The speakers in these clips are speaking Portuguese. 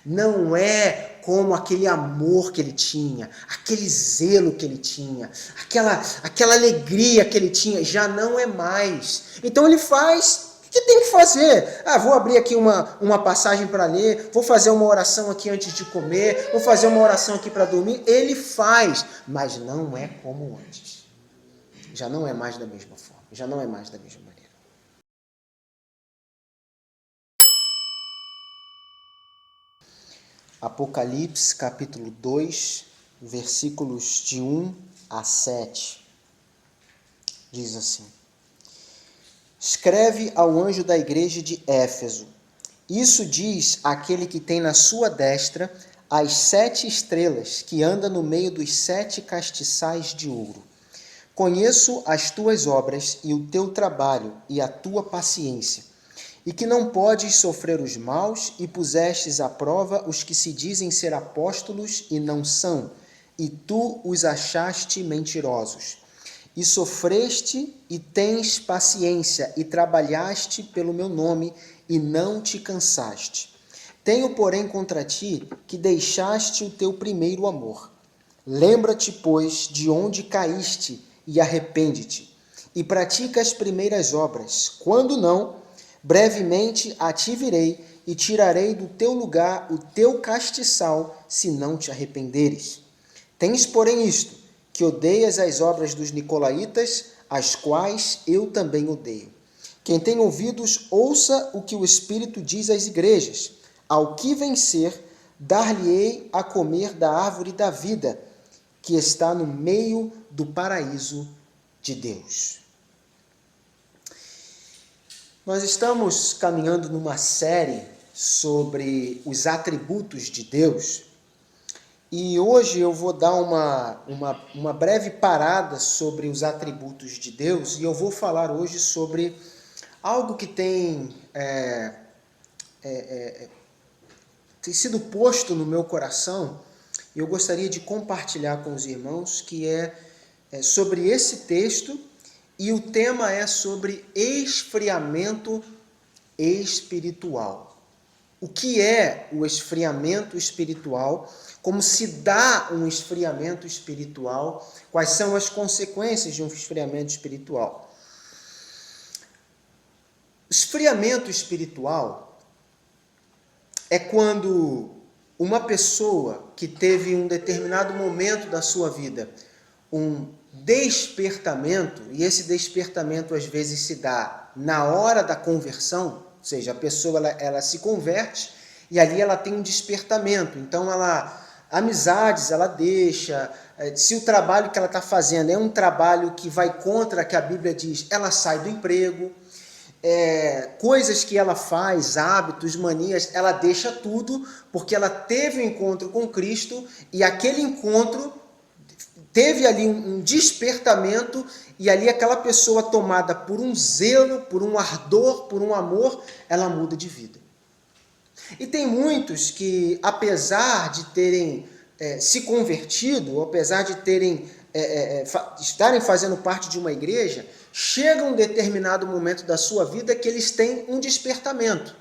não é como aquele amor que ele tinha, aquele zelo que ele tinha, aquela alegria que ele tinha, já não é mais. Então ele faz o que tem que fazer. Vou abrir aqui uma passagem para ler, vou fazer uma oração aqui antes de comer, vou fazer uma oração aqui para dormir. Ele faz, mas não é como antes. Já não é mais da mesma forma, já não é mais da mesma maneira. Apocalipse, capítulo 2, versículos de 1 a 7. Diz assim: Escreve ao anjo da igreja de Éfeso. Isso diz aquele que tem na sua destra as 7 estrelas, que anda no meio dos 7 castiçais de ouro. Conheço as tuas obras e o teu trabalho e a tua paciência, e que não podes sofrer os maus, e pusestes à prova os que se dizem ser apóstolos e não são, e tu os achaste mentirosos. E sofreste e tens paciência, e trabalhaste pelo meu nome, e não te cansaste. Tenho, porém, contra ti que deixaste o teu primeiro amor. Lembra-te, pois, de onde caíste, e arrepende-te, e pratica as primeiras obras. Quando não, brevemente a ti virei, e tirarei do teu lugar o teu castiçal, se não te arrependeres. Tens, porém, isto, que odeias as obras dos nicolaítas, as quais eu também odeio. Quem tem ouvidos, ouça o que o Espírito diz às igrejas. Ao que vencer, dar-lhe-ei a comer da árvore da vida, que está no meio do paraíso de Deus. Nós estamos caminhando numa série sobre os atributos de Deus, e hoje eu vou dar uma breve parada sobre os atributos de Deus, e eu vou falar hoje sobre algo que tem sido posto no meu coração, e eu gostaria de compartilhar com os irmãos, que é sobre esse texto, e o tema é sobre esfriamento espiritual. O que é o esfriamento espiritual? Como se dá um esfriamento espiritual? Quais são as consequências de um esfriamento espiritual? Esfriamento espiritual é quando uma pessoa que teve um determinado momento da sua vida um despertamento, e esse despertamento às vezes se dá na hora da conversão, ou seja, a pessoa ela se converte e ali ela tem um despertamento, então amizades ela deixa, se o trabalho que ela está fazendo é um trabalho que vai contra o que a Bíblia diz, ela sai do emprego, coisas que ela faz, hábitos, manias, ela deixa tudo, porque ela teve um encontro com Cristo, e aquele encontro teve ali um despertamento, e ali aquela pessoa tomada por um zelo, por um ardor, por um amor, ela muda de vida. E tem muitos que, apesar de terem se convertido, apesar de estarem fazendo parte de uma igreja, chega um determinado momento da sua vida que eles têm um despertamento.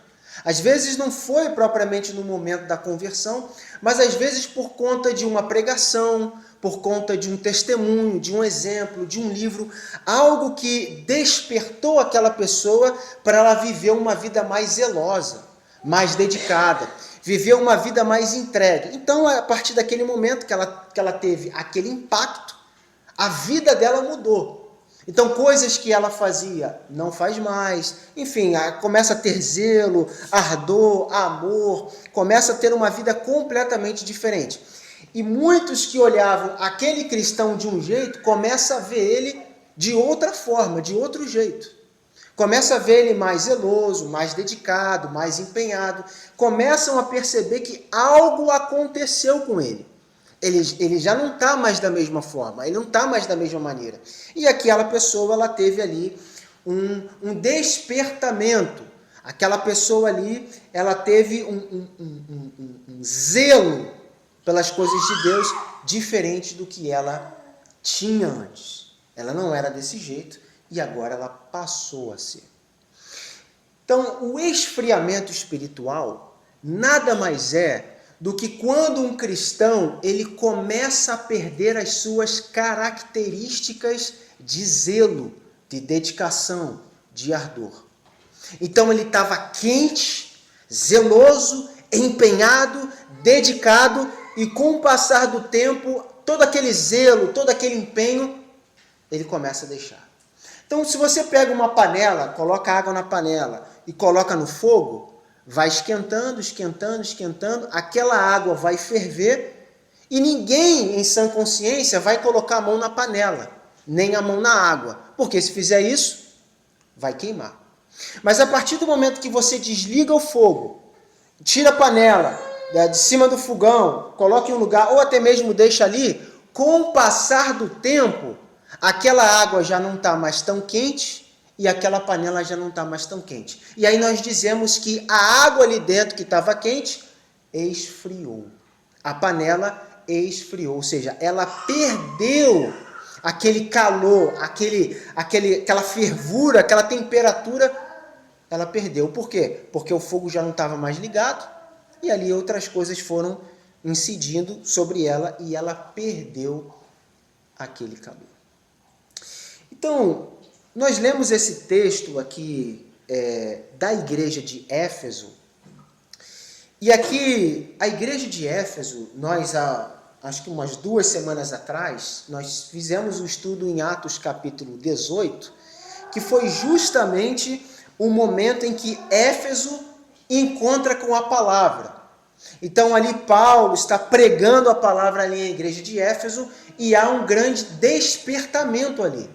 Às vezes não foi propriamente no momento da conversão, mas às vezes por conta de uma pregação, por conta de um testemunho, de um exemplo, de um livro, algo que despertou aquela pessoa para ela viver uma vida mais zelosa, mais dedicada, viver uma vida mais entregue. Então, a partir daquele momento que ela teve aquele impacto, a vida dela mudou. Então, coisas que ela fazia, não faz mais. Enfim, começa a ter zelo, ardor, amor, começa a ter uma vida completamente diferente. E muitos que olhavam aquele cristão de um jeito, começam a ver ele de outra forma, de outro jeito. Começa a ver ele mais zeloso, mais dedicado, mais empenhado. Começam a perceber que algo aconteceu com ele. Ele já não está mais da mesma forma, ele não está mais da mesma maneira. E aquela pessoa, ela teve ali um despertamento. Aquela pessoa ali, ela teve um zelo pelas coisas de Deus diferente do que ela tinha antes. Ela não era desse jeito e agora ela passou a ser. Então, o esfriamento espiritual nada mais é do que quando um cristão ele começa a perder as suas características de zelo, de dedicação, de ardor. Então ele estava quente, zeloso, empenhado, dedicado, e com o passar do tempo, todo aquele zelo, todo aquele empenho, ele começa a deixar. Então, se você pega uma panela, coloca água na panela e coloca no fogo, vai esquentando, esquentando, esquentando, aquela água vai ferver e ninguém em sã consciência vai colocar a mão na panela, nem a mão na água, porque se fizer isso, vai queimar. Mas a partir do momento que você desliga o fogo, tira a panela de cima do fogão, coloca em um lugar, ou até mesmo deixa ali, com o passar do tempo, aquela água já não está mais tão quente e aquela panela já não está mais tão quente. E aí nós dizemos que a água ali dentro que estava quente esfriou. A panela esfriou, ou seja, ela perdeu aquele calor, aquela fervura, aquela temperatura, ela perdeu. Por quê? Porque o fogo já não estava mais ligado e ali outras coisas foram incidindo sobre ela e ela perdeu aquele calor. Então, nós lemos esse texto aqui da igreja de Éfeso, e aqui a igreja de Éfeso, nós acho que umas 2 semanas atrás, nós fizemos um estudo em Atos capítulo 18, que foi justamente o momento em que Éfeso encontra com a palavra. Então ali Paulo está pregando a palavra ali na igreja de Éfeso e há um grande despertamento ali.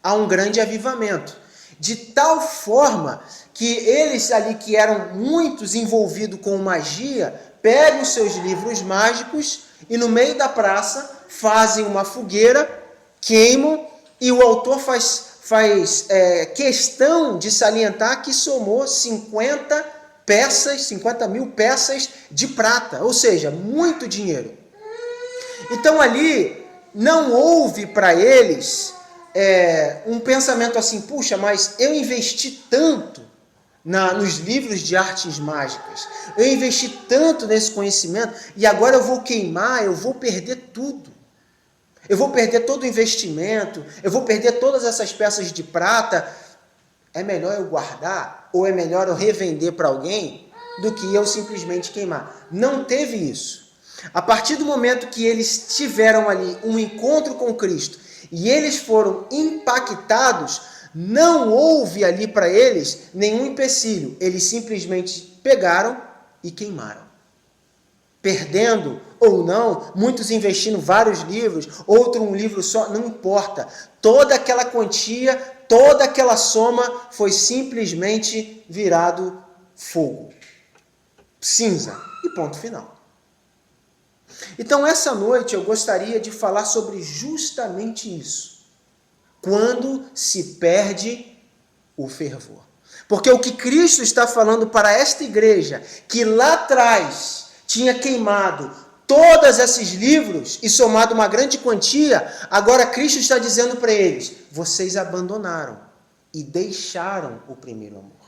Há um grande avivamento, de tal forma que eles ali que eram muitos envolvidos com magia, pegam os seus livros mágicos e no meio da praça fazem uma fogueira, queimam, e o autor faz questão de salientar que somou 50 mil peças de prata, ou seja, muito dinheiro. Então ali não houve para eles um pensamento assim, puxa, mas eu investi tanto nos livros de artes mágicas, eu investi tanto nesse conhecimento e agora eu vou queimar, eu vou perder tudo. Eu vou perder todo o investimento, eu vou perder todas essas peças de prata. É melhor eu guardar ou é melhor eu revender para alguém do que eu simplesmente queimar. Não teve isso. A partir do momento que eles tiveram ali um encontro com Cristo e eles foram impactados, não houve ali para eles nenhum empecilho. Eles simplesmente pegaram e queimaram. Perdendo ou não, muitos investindo vários livros, outro um livro só, não importa. Toda aquela quantia, toda aquela soma foi simplesmente virado fogo, cinza e ponto final. Então, essa noite eu gostaria de falar sobre justamente isso. Quando se perde o fervor. Porque o que Cristo está falando para esta igreja, que lá atrás tinha queimado todos esses livros e somado uma grande quantia, agora Cristo está dizendo para eles, vocês abandonaram e deixaram o primeiro amor.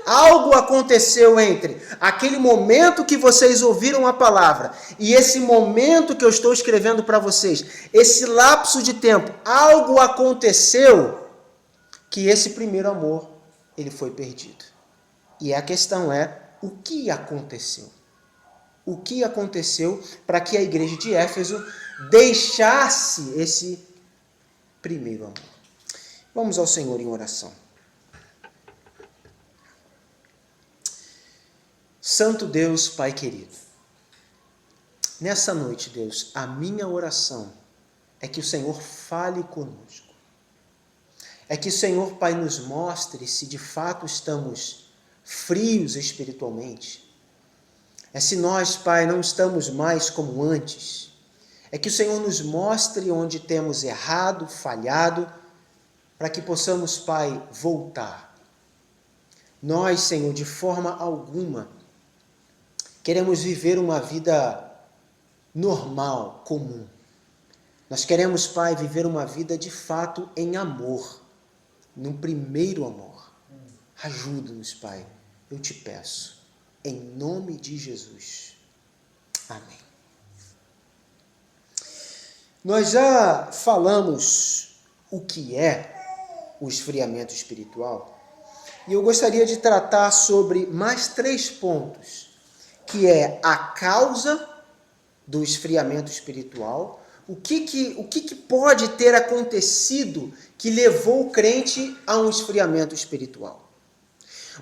Algo aconteceu entre aquele momento que vocês ouviram a palavra e esse momento que eu estou escrevendo para vocês, esse lapso de tempo, algo aconteceu que esse primeiro amor, ele foi perdido. E a questão é, o que aconteceu? O que aconteceu para que a igreja de Éfeso deixasse esse primeiro amor? Vamos ao Senhor em oração. Santo Deus, Pai querido, nessa noite, Deus, a minha oração é que o Senhor fale conosco. É que o Senhor, Pai, nos mostre se de fato estamos frios espiritualmente. É se nós, Pai, não estamos mais como antes. É que o Senhor nos mostre onde temos errado, falhado, para que possamos, Pai, voltar. Nós, Senhor, de forma alguma, queremos viver uma vida normal, comum. Nós queremos, Pai, viver uma vida de fato em amor, no primeiro amor. Ajuda-nos, Pai, eu te peço, em nome de Jesus. Amém. Nós já falamos o que é o esfriamento espiritual e eu gostaria de tratar sobre mais 3 pontos, que é a causa do esfriamento espiritual, o que pode ter acontecido que levou o crente a um esfriamento espiritual.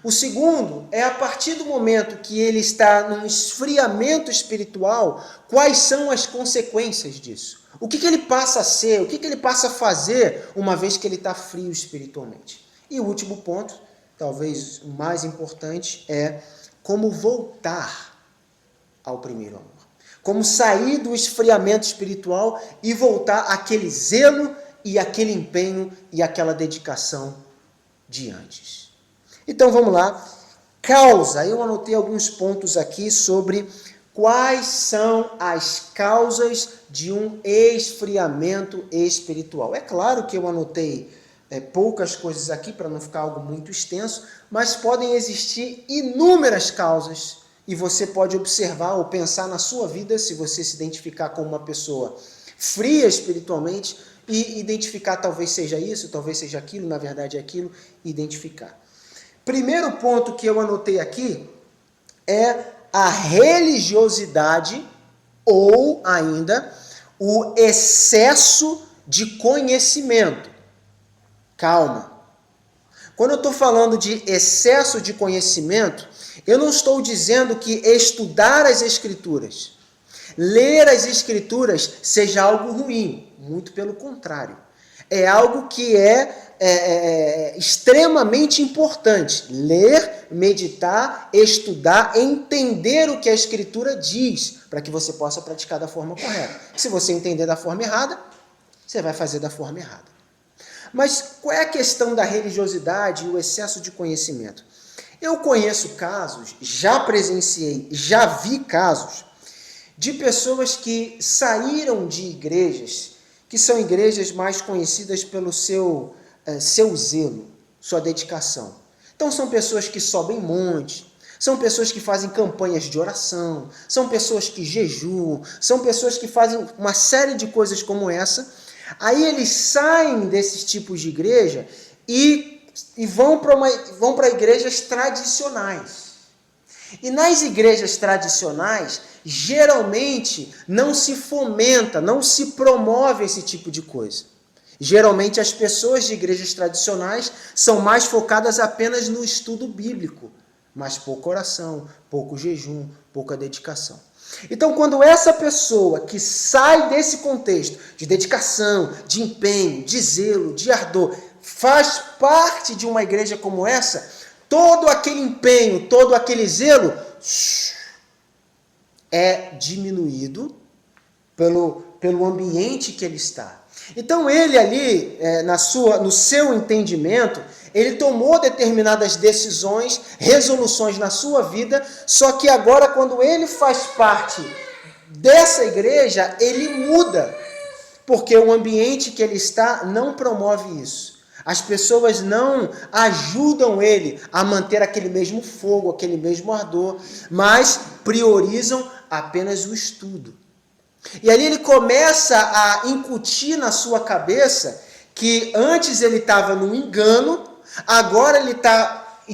O segundo é, a partir do momento que ele está num esfriamento espiritual, quais são as consequências disso? O que ele passa a ser, o que ele passa a fazer uma vez que ele está frio espiritualmente? E o último ponto, talvez o mais importante, é como voltar ao primeiro amor. Como sair do esfriamento espiritual e voltar àquele zelo e aquele empenho e aquela dedicação de antes. Então vamos lá. Causa. Eu anotei alguns pontos aqui sobre quais são as causas de um esfriamento espiritual. É claro que eu anotei poucas coisas aqui para não ficar algo muito extenso, mas podem existir inúmeras causas. E você pode observar ou pensar na sua vida, se você se identificar como uma pessoa fria espiritualmente, e identificar talvez seja isso, talvez seja aquilo, na verdade é aquilo, identificar. Primeiro ponto que eu anotei aqui é a religiosidade ou ainda o excesso de conhecimento. Calma. Quando eu estou falando de excesso de conhecimento, eu não estou dizendo que estudar as Escrituras, ler as Escrituras seja algo ruim. Muito pelo contrário. É algo que é extremamente importante. Ler, meditar, estudar, entender o que a Escritura diz, para que você possa praticar da forma correta. Se você entender da forma errada, você vai fazer da forma errada. Mas qual é a questão da religiosidade e o excesso de conhecimento? Eu conheço casos, já presenciei, já vi casos de pessoas que saíram de igrejas, que são igrejas mais conhecidas pelo seu zelo, sua dedicação. Então são pessoas que sobem monte, são pessoas que fazem campanhas de oração, são pessoas que jejuam, são pessoas que fazem uma série de coisas como essa. Aí eles saem desses tipos de igreja e vão para igrejas tradicionais. E nas igrejas tradicionais, geralmente não se fomenta, não se promove esse tipo de coisa. Geralmente as pessoas de igrejas tradicionais são mais focadas apenas no estudo bíblico, mas pouca oração, pouco jejum, pouca dedicação. Então, quando essa pessoa que sai desse contexto de dedicação, de empenho, de zelo, de ardor, faz parte de uma igreja como essa, todo aquele empenho, todo aquele zelo é diminuído pelo ambiente que ele está. Então ele ali, no seu entendimento, ele tomou determinadas decisões, resoluções na sua vida, só que agora quando ele faz parte dessa igreja, ele muda, porque o ambiente que ele está não promove isso. As pessoas não ajudam ele a manter aquele mesmo fogo, aquele mesmo ardor, mas priorizam apenas o estudo. E ali ele começa a incutir na sua cabeça que antes ele estava no engano, agora ele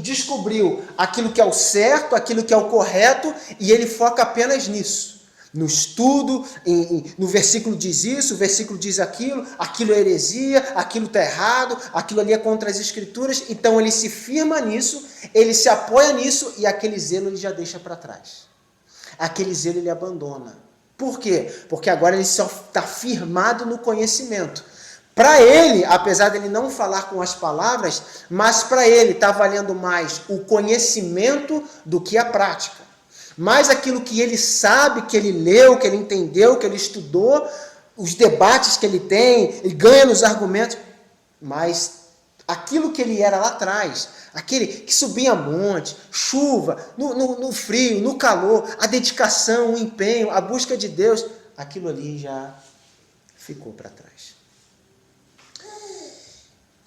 descobriu aquilo que é o certo, aquilo que é o correto, e ele foca apenas nisso. No estudo, no versículo diz isso, o versículo diz aquilo é heresia, aquilo está errado, aquilo ali é contra as Escrituras. Então ele se firma nisso, ele se apoia nisso e aquele zelo ele já deixa para trás. Aquele zelo ele abandona. Por quê? Porque agora ele só está firmado no conhecimento. Para ele, apesar dele não falar com as palavras, mas para ele está valendo mais o conhecimento do que a prática. Mais aquilo que ele sabe, que ele leu, que ele entendeu, que ele estudou, os debates que ele tem, ele ganha nos argumentos, mas aquilo que ele era lá atrás, aquele que subia monte, chuva, no frio, no calor, a dedicação, o empenho, a busca de Deus, aquilo ali já ficou para trás.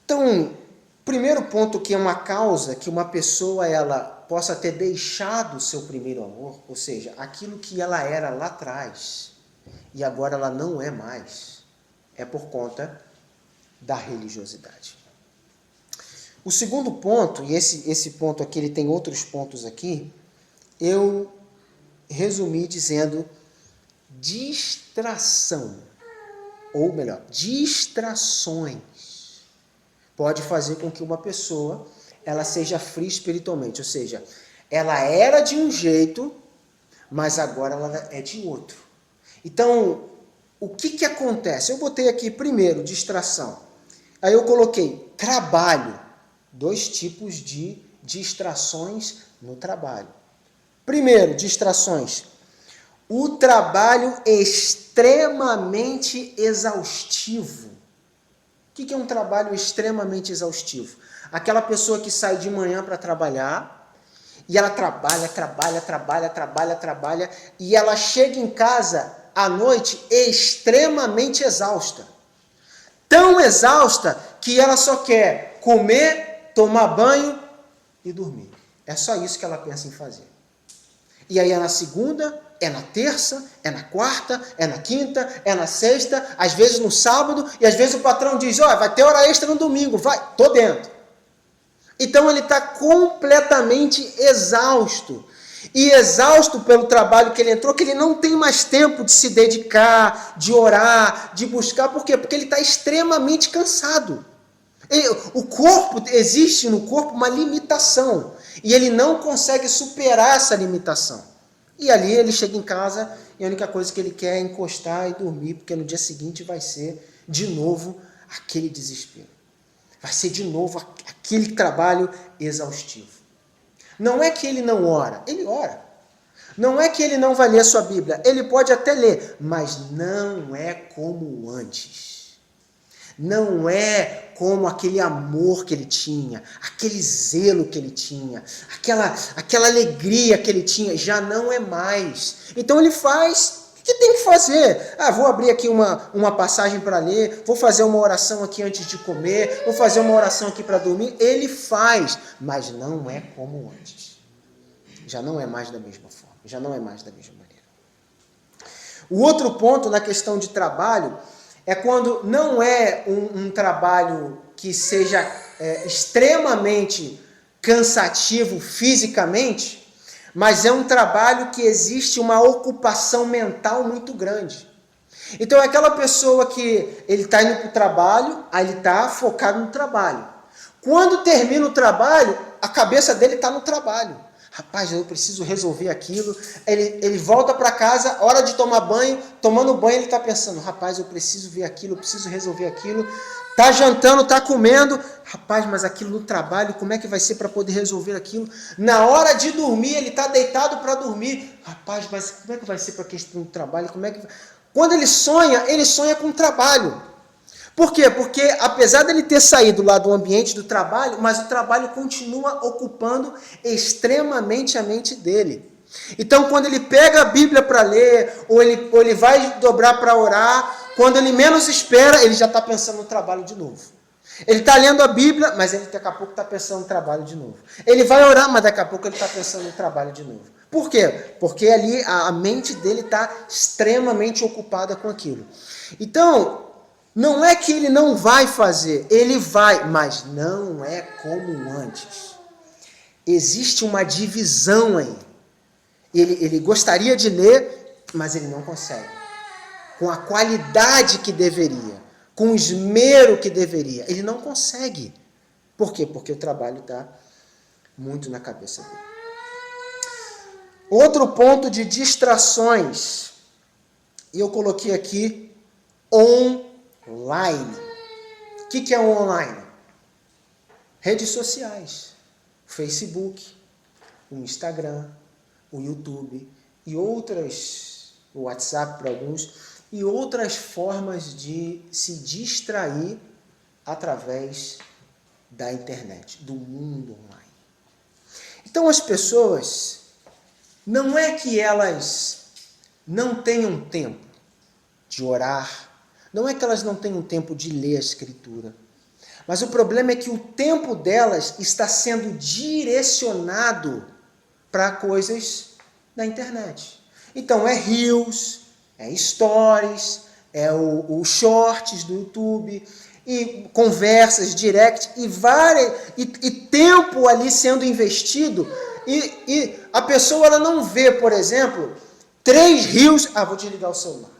Então, primeiro ponto que é uma causa que uma pessoa ela possa ter deixado o seu primeiro amor, ou seja, aquilo que ela era lá atrás, e agora ela não é mais, é por conta da religiosidade. O segundo ponto, e esse ponto aqui, ele tem outros pontos aqui, eu resumi dizendo distração, ou melhor, distrações, pode fazer com que uma pessoa ela seja fria espiritualmente, ou seja, ela era de um jeito, mas agora ela é de outro. Então, o que acontece? Eu botei aqui primeiro distração, aí eu coloquei trabalho, 2 tipos de distrações no trabalho. Primeiro, distrações, o trabalho extremamente exaustivo. O que é um trabalho extremamente exaustivo? Aquela pessoa que sai de manhã para trabalhar, e ela trabalha, e ela chega em casa à noite extremamente exausta. Tão exausta que ela só quer comer, tomar banho e dormir. É só isso que ela pensa em fazer. E aí é na segunda, é na terça, é na quarta, é na quinta, é na sexta, às vezes no sábado, e às vezes o patrão diz, vai ter hora extra no domingo, vai, tô dentro. Então ele está completamente exausto. E exausto pelo trabalho que ele entrou, que ele não tem mais tempo de se dedicar, de orar, de buscar. Por quê? Porque ele está extremamente cansado. Existe no corpo uma limitação. E ele não consegue superar essa limitação. E ali ele chega em casa e a única coisa que ele quer é encostar e dormir, porque no dia seguinte vai ser de novo aquele desespero. Vai ser de novo aquele trabalho exaustivo. Não é que ele não ora, ele ora. Não é que ele não vai ler a sua Bíblia, ele pode até ler, mas não é como antes. Não é como aquele amor que ele tinha, aquele zelo que ele tinha, aquela alegria que ele tinha, já não é mais. Então ele faz o que tem que fazer. Vou abrir aqui uma passagem para ler, vou fazer uma oração aqui antes de comer, vou fazer uma oração aqui para dormir. Ele faz, mas não é como antes. Já não é mais da mesma forma, já não é mais da mesma maneira. O outro ponto na questão de trabalho é quando não é um trabalho que seja extremamente cansativo fisicamente, mas é um trabalho que existe uma ocupação mental muito grande. Então é aquela pessoa que ele está indo para o trabalho, aí ele está focado no trabalho. Quando termina o trabalho, a cabeça dele está no trabalho. Rapaz, eu preciso resolver aquilo. Ele volta para casa, hora de tomar banho, tomando banho ele está pensando, rapaz, eu preciso ver aquilo, eu preciso resolver aquilo. Está jantando, está comendo, rapaz, mas aquilo no trabalho, como é que vai ser para poder resolver aquilo? Na hora de dormir, ele está deitado para dormir. Rapaz, mas como é que vai ser para a questão do trabalho? Quando ele sonha com o trabalho. Por quê? Porque apesar dele ter saído lá do ambiente do trabalho, mas o trabalho continua ocupando extremamente a mente dele. Então, quando ele pega a Bíblia para ler, ou ele vai dobrar para orar, quando ele menos espera, ele já está pensando no trabalho de novo. Ele está lendo a Bíblia, mas ele daqui a pouco está pensando no trabalho de novo. Ele vai orar, mas daqui a pouco ele está pensando no trabalho de novo. Por quê? Porque ali a mente dele está extremamente ocupada com aquilo. Então, não é que ele não vai fazer, ele vai, mas não é como antes. Existe uma divisão aí. Ele gostaria de ler, mas ele não consegue. Com a qualidade que deveria, com o esmero que deveria. Ele não consegue. Por quê? Porque o trabalho está muito na cabeça dele. Outro ponto de distrações. E eu coloquei aqui online. O que é online? Redes sociais. Facebook, o Instagram, o YouTube e outras, o WhatsApp para alguns, e outras formas de se distrair através da internet, do mundo online. Então as pessoas, não é que elas não tenham tempo de orar, não é que elas não tenham tempo de ler a Escritura, mas o problema é que o tempo delas está sendo direcionado para coisas da internet. Então é Reels, é Stories, é o Shorts do YouTube, e conversas, direct, e tempo ali sendo investido, e a pessoa ela não vê, por exemplo, 3 Reels, vou desligar o celular.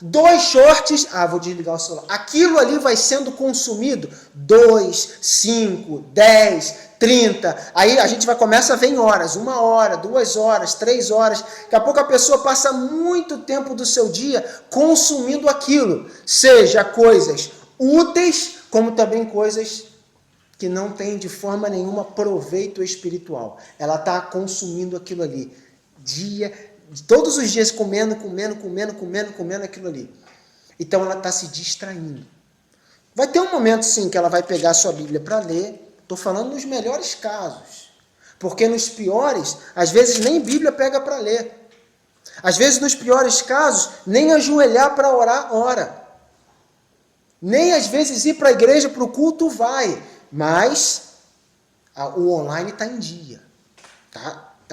2 shorts, vou desligar o celular. Aquilo ali vai sendo consumido 2, 5, 10, 30. Aí a gente começa a ver em horas, 1 hora, 2 horas, 3 horas. Daqui a pouco a pessoa passa muito tempo do seu dia consumindo aquilo. Seja coisas úteis, como também coisas que não têm de forma nenhuma proveito espiritual. Ela está consumindo aquilo ali. Todos os dias comendo aquilo ali. Então ela está se distraindo. Vai ter um momento sim que ela vai pegar a sua Bíblia para ler. Estou falando nos melhores casos. Porque nos piores, às vezes nem Bíblia pega para ler. Às vezes nos piores casos, nem ajoelhar para orar, ora. Nem às vezes ir para a igreja, para o culto vai. Mas o online está em dia.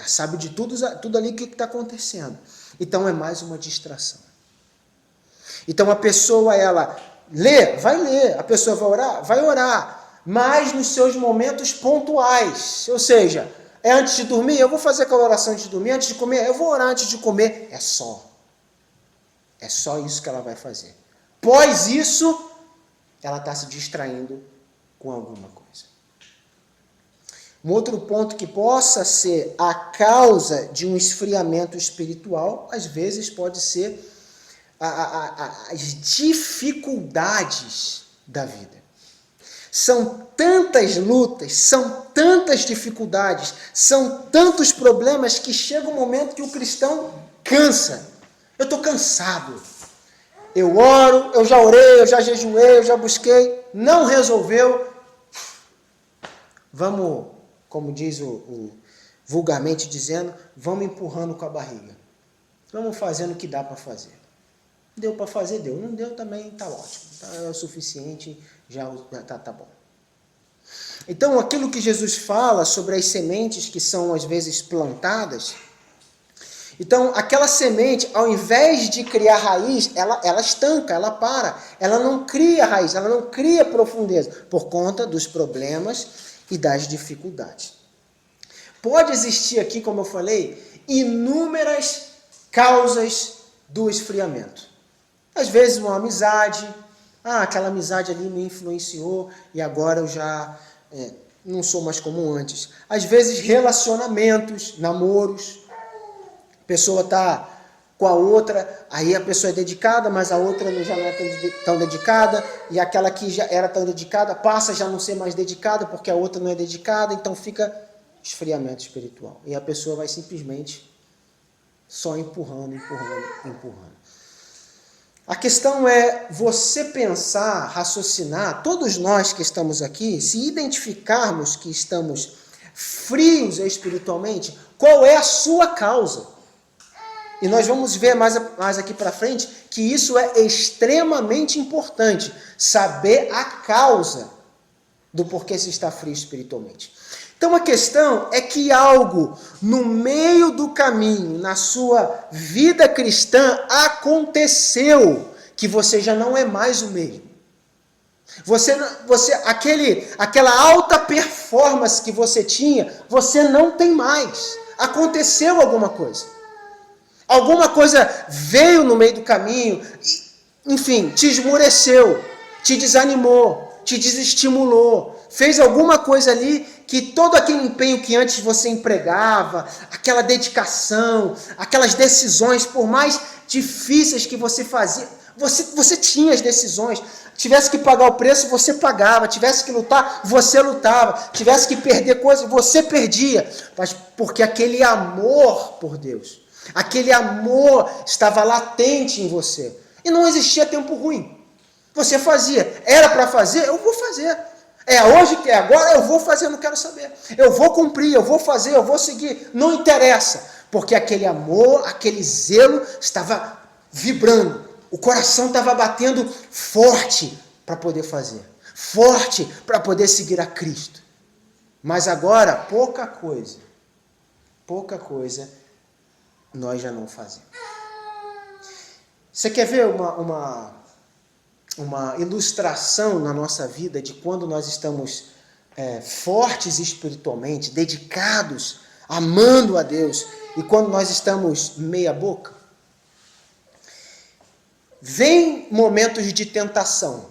Sabe de tudo ali o que está acontecendo. Então é mais uma distração. Então a pessoa, ela lê, vai ler. A pessoa vai orar, vai orar. Mas nos seus momentos pontuais. Ou seja, é antes de dormir, eu vou fazer aquela oração antes de dormir. Antes de comer, eu vou orar antes de comer. É só isso que ela vai fazer. Após isso, ela está se distraindo com alguma coisa. Um outro ponto que possa ser a causa de um esfriamento espiritual, às vezes pode ser as dificuldades da vida. São tantas lutas, são tantas dificuldades, são tantos problemas que chega um momento que o cristão cansa. Eu estou cansado. Eu oro, eu já orei, eu já jejuei, eu já busquei, não resolveu. Vamos, como diz vulgarmente dizendo, vamos empurrando com a barriga. Vamos fazendo o que dá para fazer. Deu para fazer, deu. Não deu também, está ótimo. É o suficiente, já tá bom. Então, aquilo que Jesus fala sobre as sementes que são, às vezes, plantadas, então, aquela semente, ao invés de criar raiz, ela estanca, ela para. Ela não cria raiz, ela não cria profundeza, por conta dos problemas e das dificuldades. Pode existir aqui, como eu falei, inúmeras causas do esfriamento. Às vezes uma amizade, aquela amizade ali me influenciou e agora eu já não sou mais como antes. Às vezes relacionamentos, namoros, a pessoa está com a outra, aí a pessoa é dedicada, mas a outra já não é tão dedicada, e aquela que já era tão dedicada passa a já não ser mais dedicada porque a outra não é dedicada, então fica esfriamento espiritual. E a pessoa vai simplesmente só empurrando. A questão é você pensar, raciocinar, todos nós que estamos aqui, se identificarmos que estamos frios espiritualmente, qual é a sua causa? E nós vamos ver mais aqui para frente que isso é extremamente importante, saber a causa do porquê se está frio espiritualmente. Então a questão é que algo no meio do caminho, na sua vida cristã, aconteceu que você já não é mais o mesmo. Aquela alta performance que você tinha, você não tem mais. Aconteceu alguma coisa. Alguma coisa veio no meio do caminho, enfim, te esmoreceu, te desanimou, te desestimulou, fez alguma coisa ali que todo aquele empenho que antes você empregava, aquela dedicação, aquelas decisões, por mais difíceis que você fazia, você tinha as decisões. Tivesse que pagar o preço, você pagava. Tivesse que lutar, você lutava. Tivesse que perder coisas, você perdia. Mas porque aquele amor por Deus, aquele amor estava latente em você. E não existia tempo ruim. Você fazia. Era para fazer? Eu vou fazer. É hoje que é agora, eu vou fazer, não quero saber. Eu vou cumprir, eu vou fazer, eu vou seguir. Não interessa. Porque aquele amor, aquele zelo estava vibrando. O coração estava batendo forte para poder fazer. Forte para poder seguir a Cristo. Mas agora, pouca coisa pouca coisa nós já não fazemos. Você quer ver uma ilustração na nossa vida de quando nós estamos fortes espiritualmente, dedicados, amando a Deus, e quando nós estamos meia boca? Vem momentos de tentação,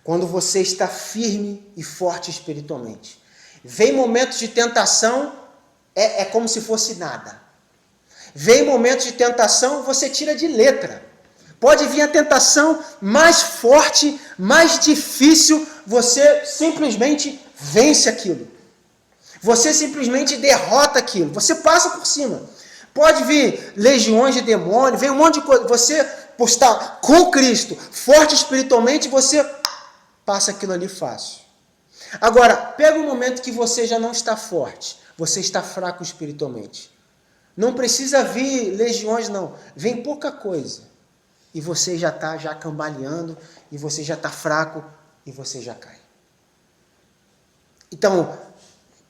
quando você está firme e forte espiritualmente. Vem momentos de tentação, é como se fosse nada. Vem momentos de tentação, você tira de letra. Pode vir a tentação mais forte, mais difícil, você simplesmente vence aquilo. Você simplesmente derrota aquilo. Você passa por cima. Pode vir legiões de demônios, vem um monte de coisa. Você, por estar com Cristo, forte espiritualmente, você passa aquilo ali fácil. Agora, pega um momento que você já não está forte. Você está fraco espiritualmente. Não precisa vir legiões, não. Vem pouca coisa. E você já está cambaleando, e você já está fraco, e você já cai. Então,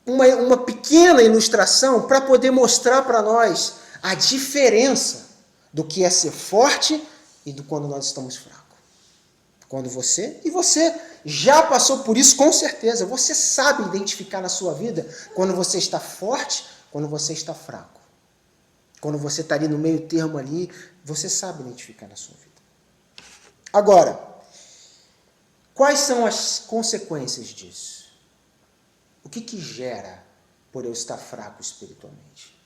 uma pequena ilustração para poder mostrar para nós a diferença do que é ser forte e do quando nós estamos fracos. Quando você já passou por isso com certeza. Você sabe identificar na sua vida quando você está forte, quando você está fraco. Quando você está ali no meio termo ali, você sabe identificar na sua vida. Agora, quais são as consequências disso? O que gera por eu estar fraco espiritualmente?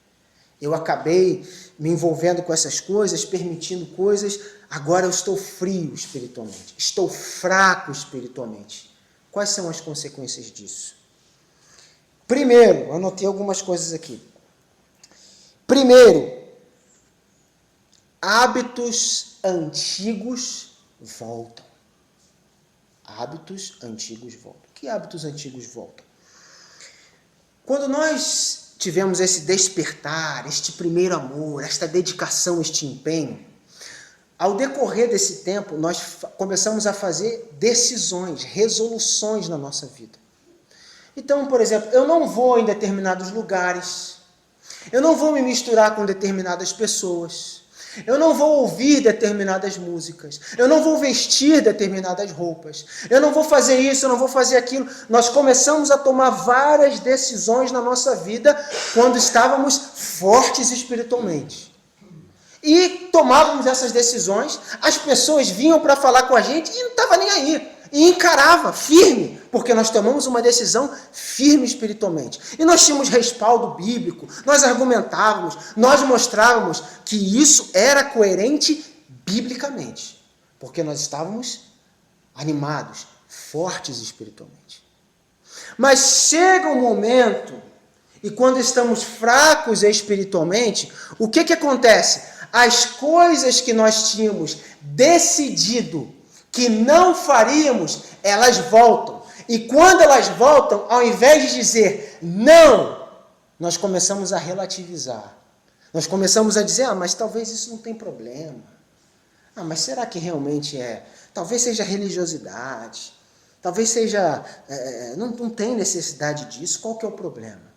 Eu acabei me envolvendo com essas coisas, permitindo coisas, agora eu estou frio espiritualmente, estou fraco espiritualmente. Quais são as consequências disso? Primeiro, anotei algumas coisas aqui. Primeiro, hábitos antigos voltam. Hábitos antigos voltam. Que hábitos antigos voltam? Quando nós tivemos esse despertar, este primeiro amor, esta dedicação, este empenho, ao decorrer desse tempo, nós começamos a fazer decisões, resoluções na nossa vida. Então, por exemplo, eu não vou em determinados lugares, eu não vou me misturar com determinadas pessoas, eu não vou ouvir determinadas músicas, eu não vou vestir determinadas roupas, eu não vou fazer isso, eu não vou fazer aquilo. Nós começamos a tomar várias decisões na nossa vida quando estávamos fortes espiritualmente. E tomávamos essas decisões, as pessoas vinham para falar com a gente e não estava nem aí. E encarava, firme, porque nós tomamos uma decisão firme espiritualmente. E nós tínhamos respaldo bíblico, nós argumentávamos, nós mostrávamos que isso era coerente biblicamente. Porque nós estávamos animados, fortes espiritualmente. Mas chega um momento, e quando estamos fracos espiritualmente, o que acontece? As coisas que nós tínhamos decidido que não faríamos, elas voltam. E quando elas voltam, ao invés de dizer não, nós começamos a relativizar. Nós começamos a dizer, mas talvez isso não tem problema. Mas será que realmente é? Talvez seja religiosidade. Talvez seja, não tem necessidade disso. Qual que é o problema?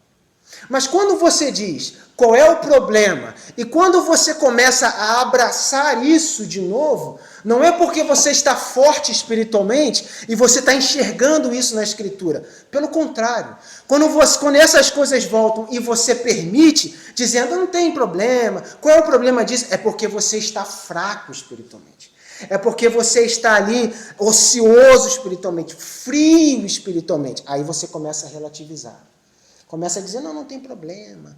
Mas quando você diz qual é o problema, e quando você começa a abraçar isso de novo, não é porque você está forte espiritualmente e você está enxergando isso na Escritura. Pelo contrário, quando essas coisas voltam e você permite, dizendo não tem problema, qual é o problema disso? É porque você está fraco espiritualmente. É porque você está ali ocioso espiritualmente, frio espiritualmente. Aí você começa a relativizar. Começa a dizer, não tem problema.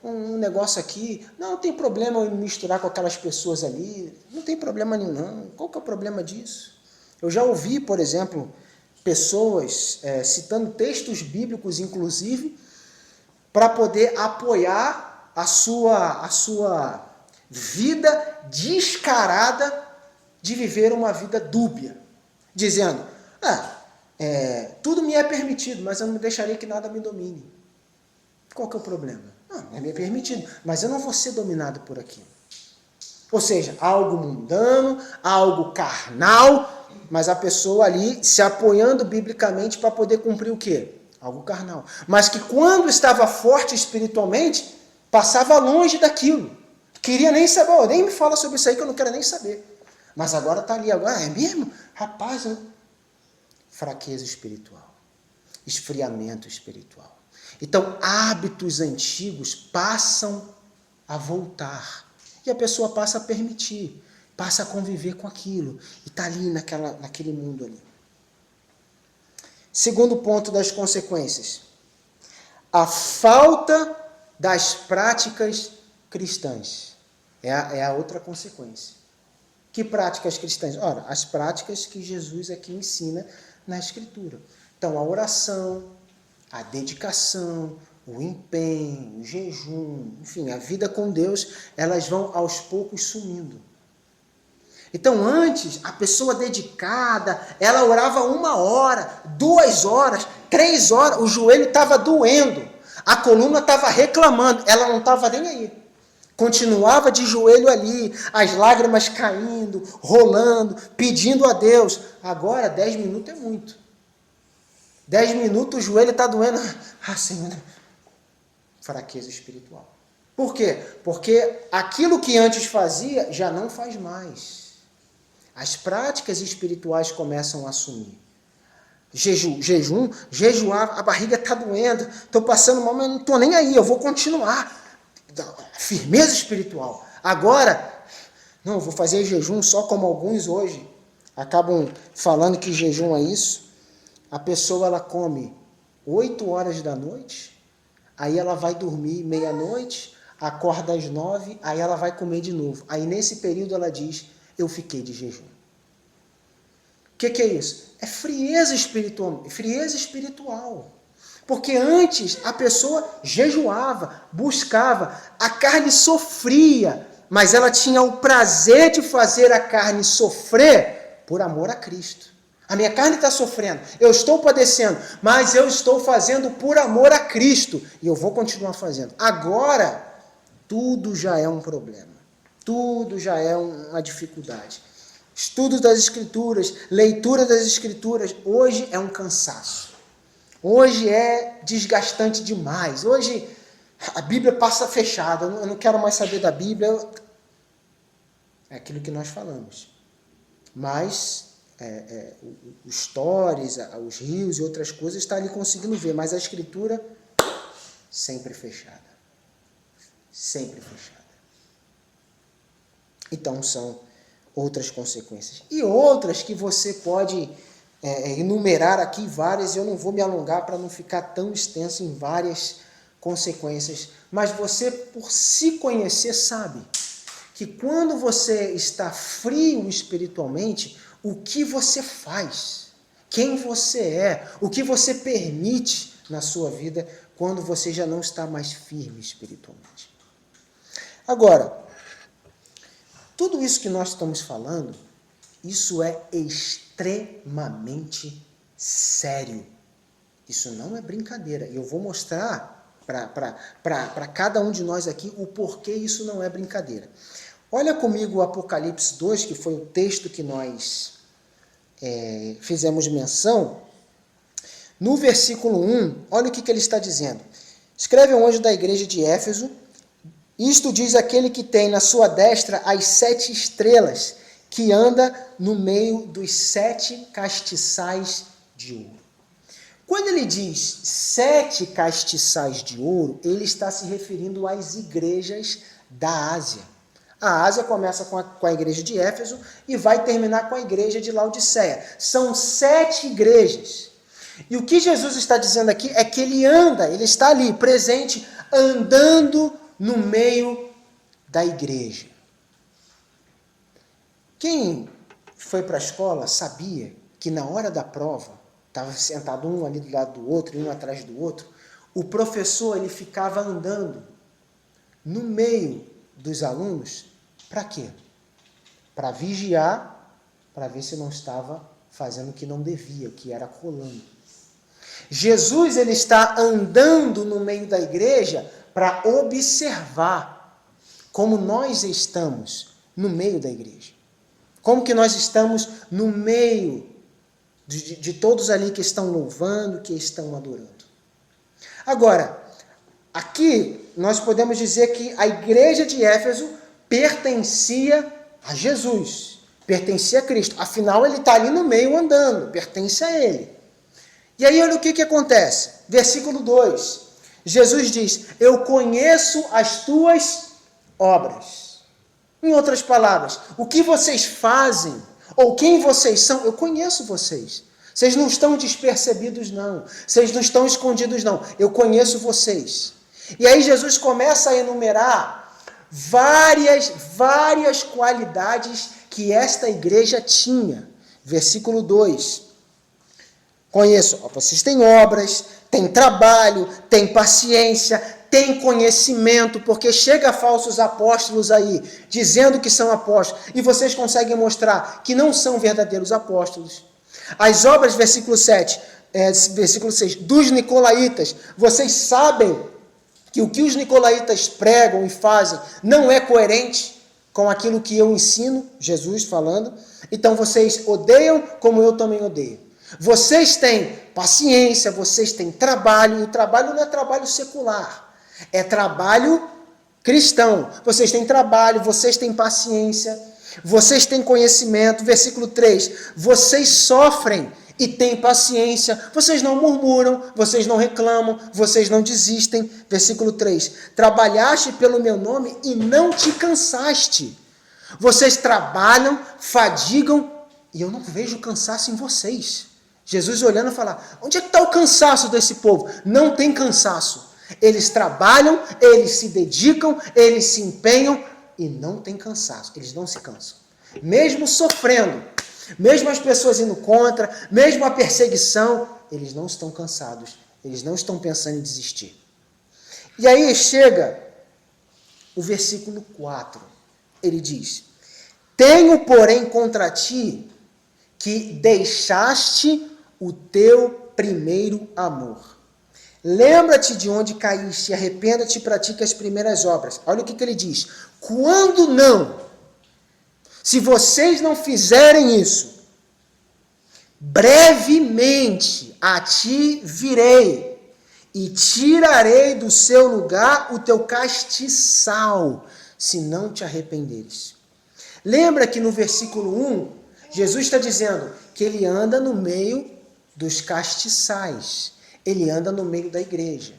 Um negócio aqui, não tem problema eu me misturar com aquelas pessoas ali. Não tem problema nenhum, não. Qual que é o problema disso? Eu já ouvi, por exemplo, pessoas citando textos bíblicos, inclusive, para poder apoiar a sua vida descarada de viver uma vida dúbia. Dizendo, tudo me é permitido, mas eu não deixarei que nada me domine. Qual que é o problema? Não é permitido, mas eu não vou ser dominado por aquilo. Ou seja, algo mundano, algo carnal, mas a pessoa ali se apoiando biblicamente para poder cumprir o quê? algo carnal. Mas que quando estava forte espiritualmente, passava longe daquilo. Queria nem saber, oh, nem me fala sobre isso aí que eu não quero nem saber. Mas agora está ali, agora é mesmo? Rapaz, fraqueza espiritual, esfriamento espiritual. Então, hábitos antigos passam a voltar. E a pessoa passa a permitir, passa a conviver com aquilo. E está ali naquele mundo ali. Segundo ponto das consequências. A falta das práticas cristãs. É a outra consequência. Que práticas cristãs? Ora, as práticas que Jesus aqui ensina na Escritura. Então, a oração, a dedicação, o empenho, o jejum, enfim, a vida com Deus, elas vão aos poucos sumindo. Então, antes, a pessoa dedicada, ela orava 1 hora, 2 horas, 3 horas, o joelho estava doendo, a coluna estava reclamando, ela não estava nem aí. Continuava de joelho ali, as lágrimas caindo, rolando, pedindo a Deus. Agora, 10 minutos é muito. 10 minutos o joelho está doendo. Ah, Senhor. Fraqueza espiritual. Por quê? Porque aquilo que antes fazia já não faz mais. As práticas espirituais começam a sumir. Jejuar, a barriga está doendo, estou passando mal, mas não estou nem aí, eu vou continuar. Firmeza espiritual. Agora, não, vou fazer jejum só como alguns hoje acabam falando que jejum é isso. A pessoa, ela come 8 horas da noite, aí ela vai dormir meia-noite, acorda às 9, aí ela vai comer de novo. Aí nesse período ela diz, eu fiquei de jejum. O que é isso? É frieza espiritual. Porque antes a pessoa jejuava, buscava, a carne sofria, mas ela tinha o prazer de fazer a carne sofrer por amor a Cristo. A minha carne está sofrendo, eu estou padecendo, mas eu estou fazendo por amor a Cristo. E eu vou continuar fazendo. Agora, tudo já é um problema. Tudo já é uma dificuldade. Estudo das Escrituras, leitura das Escrituras, hoje é um cansaço. Hoje é desgastante demais. Hoje a Bíblia passa fechada. Eu não quero mais saber da Bíblia. É aquilo que nós falamos. Mas os stories, os rios e outras coisas está ali conseguindo ver. Mas a Escritura sempre fechada. Sempre fechada. Então são outras consequências. E outras que você pode enumerar aqui várias, eu não vou me alongar para não ficar tão extenso em várias consequências, mas você, por se conhecer, sabe que quando você está frio espiritualmente, o que você faz, quem você é, o que você permite na sua vida quando você já não está mais firme espiritualmente. Agora, tudo isso que nós estamos falando, isso é extremamente sério. Isso não é brincadeira. E eu vou mostrar para cada um de nós aqui o porquê isso não é brincadeira. Olha comigo o Apocalipse 2, que foi o texto que nós fizemos menção. No versículo 1, olha o que ele está dizendo. Escreve um anjo da igreja de Éfeso. Isto diz aquele que tem na sua destra as 7 estrelas, que anda no meio dos 7 castiçais de ouro. Quando ele diz 7 castiçais de ouro, ele está se referindo às igrejas da Ásia. A Ásia começa com a igreja de Éfeso e vai terminar com a igreja de Laodiceia. São 7 igrejas. E o que Jesus está dizendo aqui é que ele está ali, presente, andando no meio da igreja. Quem foi para a escola sabia que na hora da prova, estava sentado um ali do lado do outro, um atrás do outro, o professor ele ficava andando no meio dos alunos, para quê? Para vigiar, para ver se não estava fazendo o que não devia, que era colando. Jesus ele está andando no meio da igreja para observar como nós estamos no meio da igreja. Como que nós estamos no meio de todos ali que estão louvando, que estão adorando. Agora, aqui nós podemos dizer que a igreja de Éfeso pertencia a Jesus, pertencia a Cristo. Afinal, ele está ali no meio andando, pertence a ele. E aí olha o que acontece. Versículo 2. Jesus diz, eu conheço as tuas obras. Em outras palavras, o que vocês fazem, ou quem vocês são, eu conheço vocês. Vocês não estão despercebidos, não. Vocês não estão escondidos, não. Eu conheço vocês. E aí Jesus começa a enumerar várias qualidades que esta igreja tinha. Versículo 2. Conheço, vocês têm obras, têm trabalho, têm paciência, têm conhecimento, porque chega falsos apóstolos aí, dizendo que são apóstolos, e vocês conseguem mostrar que não são verdadeiros apóstolos. As obras, versículo 7, versículo 6, dos nicolaítas, vocês sabem que o que os nicolaítas pregam e fazem não é coerente com aquilo que eu ensino, Jesus falando, então vocês odeiam como eu também odeio. Vocês têm paciência, vocês têm trabalho, e o trabalho não é trabalho secular, é trabalho cristão. Vocês têm trabalho, vocês têm paciência, vocês têm conhecimento. Versículo 3, vocês sofrem e têm paciência, vocês não murmuram, vocês não reclamam, vocês não desistem. Versículo 3, trabalhaste pelo meu nome e não te cansaste. Vocês trabalham, fadigam, e eu não vejo cansaço em vocês. Jesus olhando e falar, onde é que está o cansaço desse povo? Não tem cansaço. Eles trabalham, eles se dedicam, eles se empenham e não tem cansaço. Eles não se cansam. Mesmo sofrendo, mesmo as pessoas indo contra, mesmo a perseguição, eles não estão cansados. Eles não estão pensando em desistir. E aí chega o versículo 4. Ele diz, tenho, porém, contra ti que deixaste o teu primeiro amor. Lembra-te de onde caíste, arrependa-te e pratique as primeiras obras. Olha o que ele diz. Quando não, se vocês não fizerem isso, brevemente a ti virei e tirarei do seu lugar o teu castiçal, se não te arrependeres. Lembra que no versículo 1, Jesus está dizendo que ele anda no meio dos castiçais. Ele anda no meio da igreja.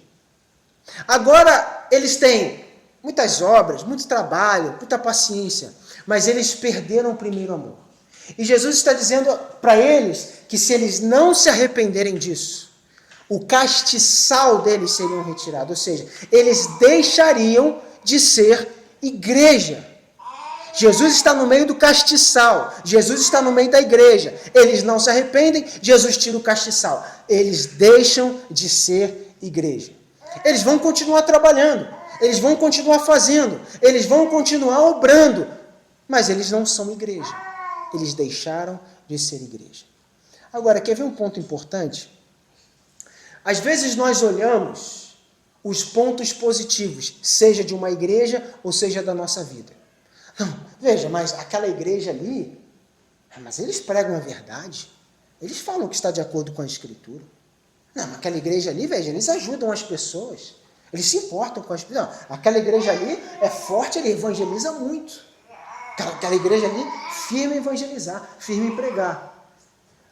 Agora, eles têm muitas obras, muito trabalho, muita paciência, mas eles perderam o primeiro amor. E Jesus está dizendo para eles que se eles não se arrependerem disso, o castiçal deles seria retirado, ou seja, eles deixariam de ser igreja. Jesus está no meio do castiçal, Jesus está no meio da igreja, eles não se arrependem, Jesus tira o castiçal, eles deixam de ser igreja. Eles vão continuar trabalhando, eles vão continuar fazendo, eles vão continuar obrando, mas eles não são igreja, eles deixaram de ser igreja. Agora, quer ver um ponto importante? Às vezes nós olhamos os pontos positivos, seja de uma igreja ou seja da nossa vida. Não, veja, mas aquela igreja ali, mas eles pregam a verdade. Eles falam que está de acordo com a Escritura. Não, aquela igreja ali, veja, eles ajudam as pessoas. Eles se importam com as pessoas. Não, aquela igreja ali é forte, ele evangeliza muito. Aquela igreja ali, firme em evangelizar, firme em pregar.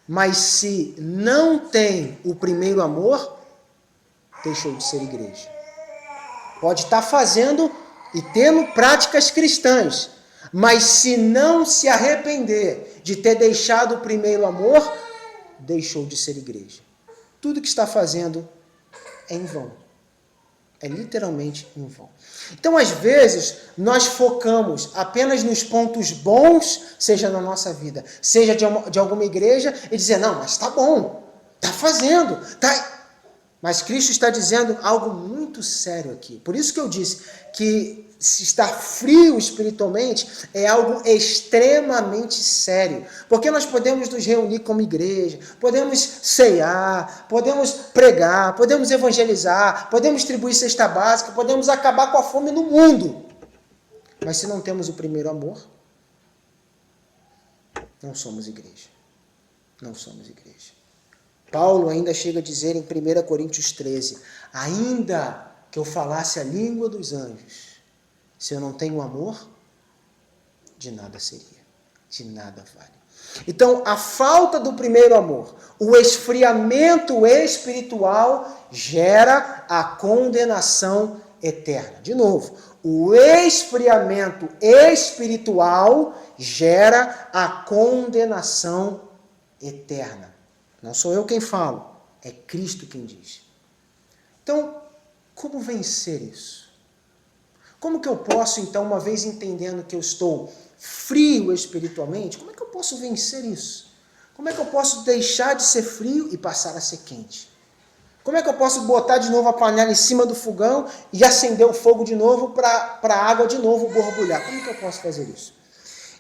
Mas se não tem o primeiro amor, deixou de ser igreja. Pode estar fazendo e tendo práticas cristãs, mas se não se arrepender de ter deixado o primeiro amor, deixou de ser igreja. Tudo que está fazendo é em vão. É literalmente em vão. Então, às vezes, nós focamos apenas nos pontos bons, seja na nossa vida, seja de alguma igreja, e dizer, não, mas está bom, está fazendo, está... Mas Cristo está dizendo algo muito sério aqui. Por isso que eu disse que estar frio espiritualmente é algo extremamente sério. Porque nós podemos nos reunir como igreja, podemos ceiar, podemos pregar, podemos evangelizar, podemos distribuir cesta básica, podemos acabar com a fome no mundo. Mas se não temos o primeiro amor, não somos igreja. Não somos igreja. Paulo ainda chega a dizer em 1 Coríntios 13, ainda que eu falasse a língua dos anjos, se eu não tenho amor, de nada seria, de nada vale. Então, a falta do primeiro amor, o esfriamento espiritual gera a condenação eterna. De novo, o esfriamento espiritual gera a condenação eterna. Não sou eu quem falo, é Cristo quem diz. Então, como vencer isso? Como que eu posso, então, uma vez entendendo que eu estou frio espiritualmente, como é que eu posso vencer isso? Como é que eu posso deixar de ser frio e passar a ser quente? Como é que eu posso botar de novo a panela em cima do fogão e acender o fogo de novo para a água de novo borbulhar? Como que eu posso fazer isso?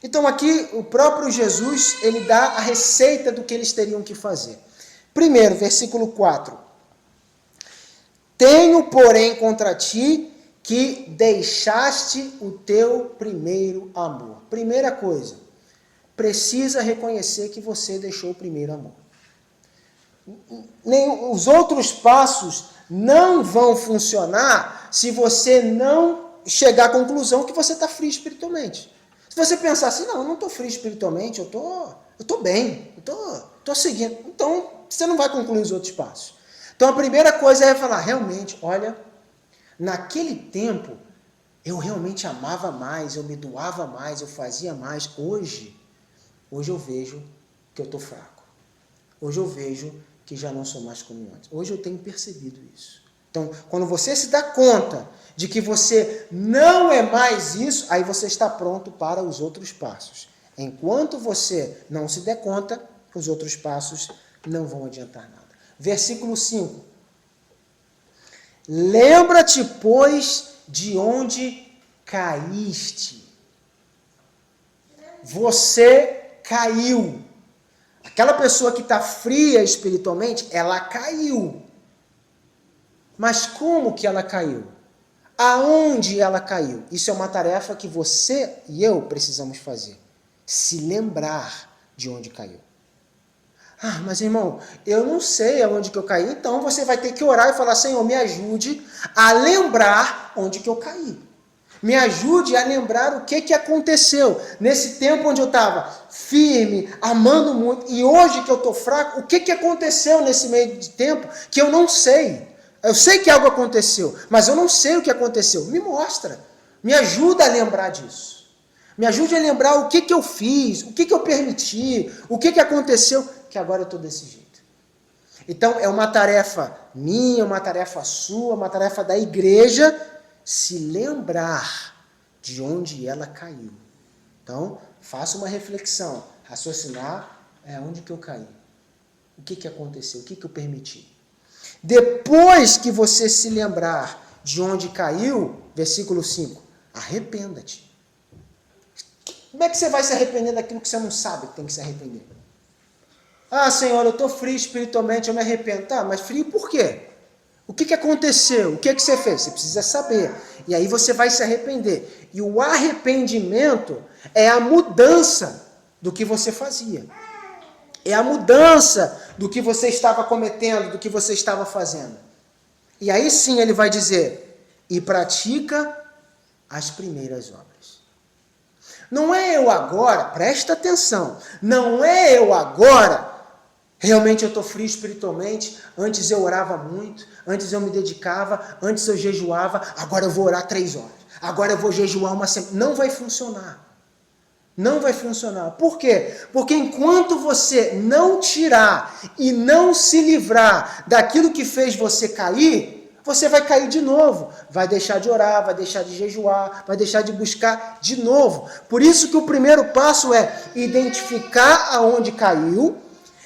Então aqui o próprio Jesus, ele dá a receita do que eles teriam que fazer. Primeiro, versículo 4. Tenho, porém, contra ti que deixaste o teu primeiro amor. Primeira coisa, precisa reconhecer que você deixou o primeiro amor. Os outros passos não vão funcionar se você não chegar à conclusão que você está frio espiritualmente. Se você pensar assim, não, eu não estou frio espiritualmente, eu estou bem, eu estou seguindo. Então, você não vai concluir os outros passos. Então, a primeira coisa é falar, realmente, olha, naquele tempo, eu realmente amava mais, eu me doava mais, eu fazia mais. Hoje eu vejo que eu estou fraco. Hoje eu vejo que já não sou mais como antes. Hoje eu tenho percebido isso. Então, quando você se dá conta de que você não é mais isso, aí você está pronto para os outros passos. Enquanto você não se der conta, os outros passos não vão adiantar nada. Versículo 5. Lembra-te, pois, de onde caíste. Você caiu. Aquela pessoa que está fria espiritualmente, ela caiu. Mas como que ela caiu? Aonde ela caiu? Isso é uma tarefa que você e eu precisamos fazer. Se lembrar de onde caiu. Ah, mas irmão, eu não sei aonde que eu caí. Então você vai ter que orar e falar, Senhor, me ajude a lembrar onde que eu caí. Me ajude a lembrar o que aconteceu nesse tempo onde eu estava firme, amando muito, e hoje que eu estou fraco, o que aconteceu nesse meio de tempo que eu não sei. Eu sei que algo aconteceu, mas eu não sei o que aconteceu. Me mostra, me ajuda a lembrar disso. Me ajude a lembrar o que eu fiz, o que eu permiti, o que aconteceu, que agora eu estou desse jeito. Então é uma tarefa minha, uma tarefa sua, uma tarefa da igreja, se lembrar de onde ela caiu. Então, faça uma reflexão, raciocinar, onde que eu caí? O que aconteceu? O que eu permiti? Depois que você se lembrar de onde caiu, versículo 5, arrependa-te. Como é que você vai se arrepender daquilo que você não sabe que tem que se arrepender? Ah, Senhor, eu estou frio espiritualmente, eu me arrependo. Tá, mas frio por quê? O que aconteceu? O que você fez? Você precisa saber. E aí você vai se arrepender. E o arrependimento é a mudança do que você fazia. É a mudança do que você estava cometendo, do que você estava fazendo. E aí sim ele vai dizer, e pratica as primeiras obras. Não é eu agora, presta atenção, não é eu agora, realmente eu estou frio espiritualmente, antes eu orava muito, antes eu me dedicava, antes eu jejuava, agora eu vou orar 3 horas, agora eu vou jejuar uma semana. Não vai funcionar. Não vai funcionar. Por quê? Porque enquanto você não tirar e não se livrar daquilo que fez você cair, você vai cair de novo. Vai deixar de orar, vai deixar de jejuar, vai deixar de buscar de novo. Por isso que o primeiro passo é identificar aonde caiu,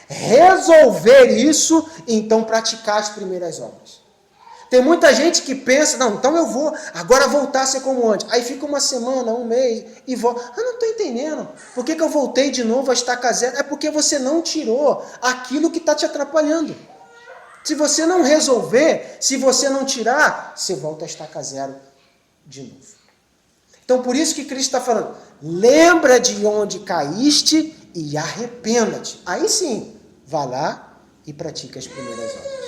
resolver isso e então praticar as primeiras obras. Tem muita gente que pensa, não, então eu vou agora voltar a ser como antes. Aí fica uma semana, um mês e volta. Eu não estou entendendo. Por que eu voltei de novo a estaca zero? É porque você não tirou aquilo que está te atrapalhando. Se você não resolver, se você não tirar, você volta a estaca zero de novo. Então por isso que Cristo está falando, lembra de onde caíste e arrependa-te. Aí sim, vá lá e pratique as primeiras obras.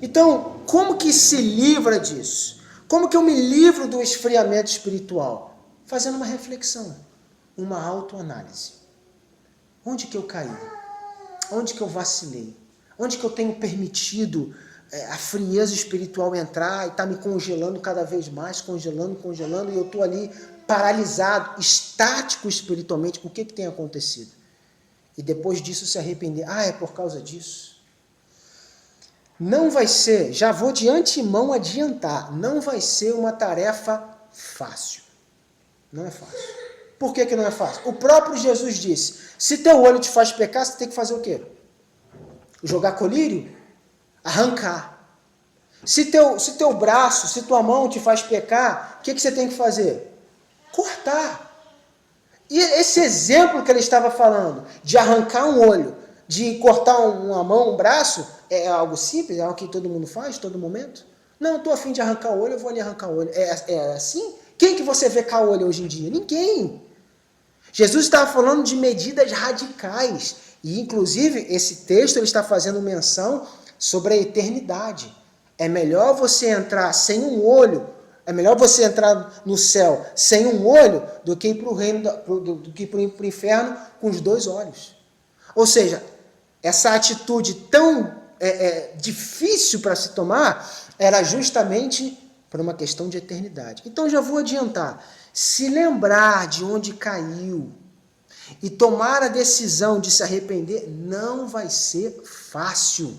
Então, como que se livra disso? Como que eu me livro do esfriamento espiritual? Fazendo uma reflexão, uma autoanálise. Onde que eu caí? Onde que eu vacilei? Onde que eu tenho permitido a frieza espiritual entrar e está me congelando cada vez mais, congelando, e eu estou ali paralisado, estático espiritualmente. O que que tem acontecido? E depois disso se arrepender. É por causa disso. Não vai ser, já vou de antemão adiantar, não vai ser uma tarefa fácil. Não é fácil. Por que não é fácil? O próprio Jesus disse, se teu olho te faz pecar, você tem que fazer o quê? Jogar colírio? Arrancar. Se teu braço, se tua mão te faz pecar, o que você tem que fazer? Cortar. E esse exemplo que ele estava falando, de arrancar um olho, de cortar uma mão, um braço, é algo simples, é algo que todo mundo faz, todo momento? Não, estou a fim de arrancar o olho, eu vou ali arrancar o olho. É assim? Quem que você vê com o olho hoje em dia? Ninguém. Jesus estava falando de medidas radicais. E, inclusive, esse texto ele está fazendo menção sobre a eternidade. É melhor você entrar sem um olho, é melhor você entrar no céu sem um olho do que ir para o reino, do que para o inferno com os 2 olhos. Ou seja, essa atitude tão difícil para se tomar era justamente por uma questão de eternidade. Então já vou adiantar. Se lembrar de onde caiu e tomar a decisão de se arrepender não vai ser fácil.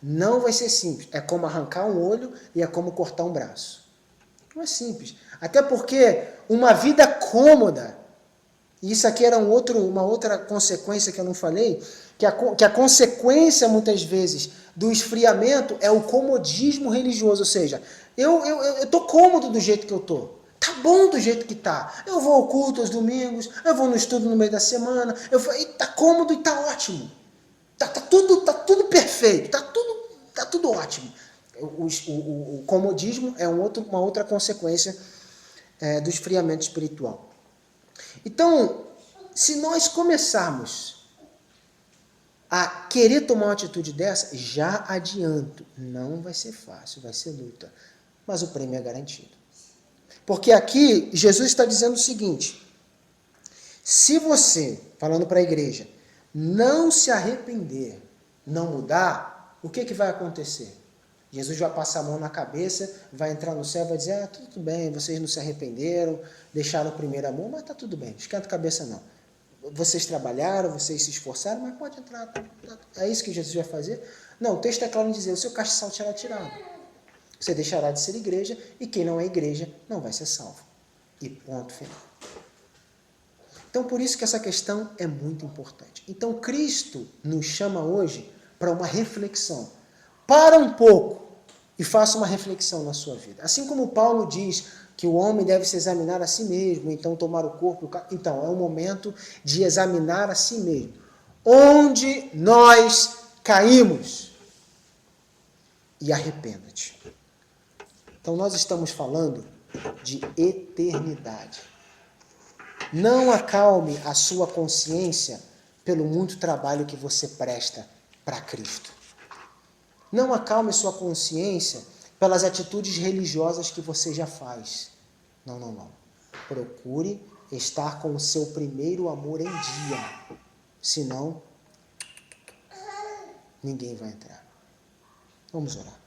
Não vai ser simples. É como arrancar um olho e é como cortar um braço. Não é simples. Até porque uma vida cômoda, e isso aqui era uma outra consequência que eu não falei, que a consequência muitas vezes do esfriamento é o comodismo religioso. Ou seja, eu estou cômodo do jeito que eu estou. Tá bom do jeito que tá. Eu vou ao culto aos domingos, eu vou no estudo no meio da semana, e tá cômodo e tá ótimo. Tá tudo perfeito, tá tudo ótimo. O comodismo é uma outra consequência do esfriamento espiritual. Então, se nós começarmos a querer tomar uma atitude dessa, já adianto, não vai ser fácil, vai ser luta, mas o prêmio é garantido. Porque aqui Jesus está dizendo o seguinte, se você, falando para a igreja, não se arrepender, não mudar, o que vai acontecer? Jesus vai passar a mão na cabeça, vai entrar no céu e vai dizer, tudo bem, vocês não se arrependeram, deixaram o primeiro amor, mas tá tudo bem, esquenta a cabeça não. Vocês trabalharam, vocês se esforçaram, mas pode entrar. É isso que Jesus vai fazer? Não, o texto é claro em dizer, o seu castiçal será tirado. Você deixará de ser igreja e quem não é igreja não vai ser salvo. E ponto final. Então, por isso que essa questão é muito importante. Então, Cristo nos chama hoje para uma reflexão. Para um pouco e faça uma reflexão na sua vida. Assim como Paulo diz que o homem deve se examinar a si mesmo, então tomar o corpo... Então, é o momento de examinar a si mesmo. Onde nós caímos? E arrependa-te. Então, nós estamos falando de eternidade. Não acalme a sua consciência pelo muito trabalho que você presta para Cristo. Não acalme sua consciência pelas atitudes religiosas que você já faz. Não. Procure estar com o seu primeiro amor em dia. Senão, ninguém vai entrar. Vamos orar.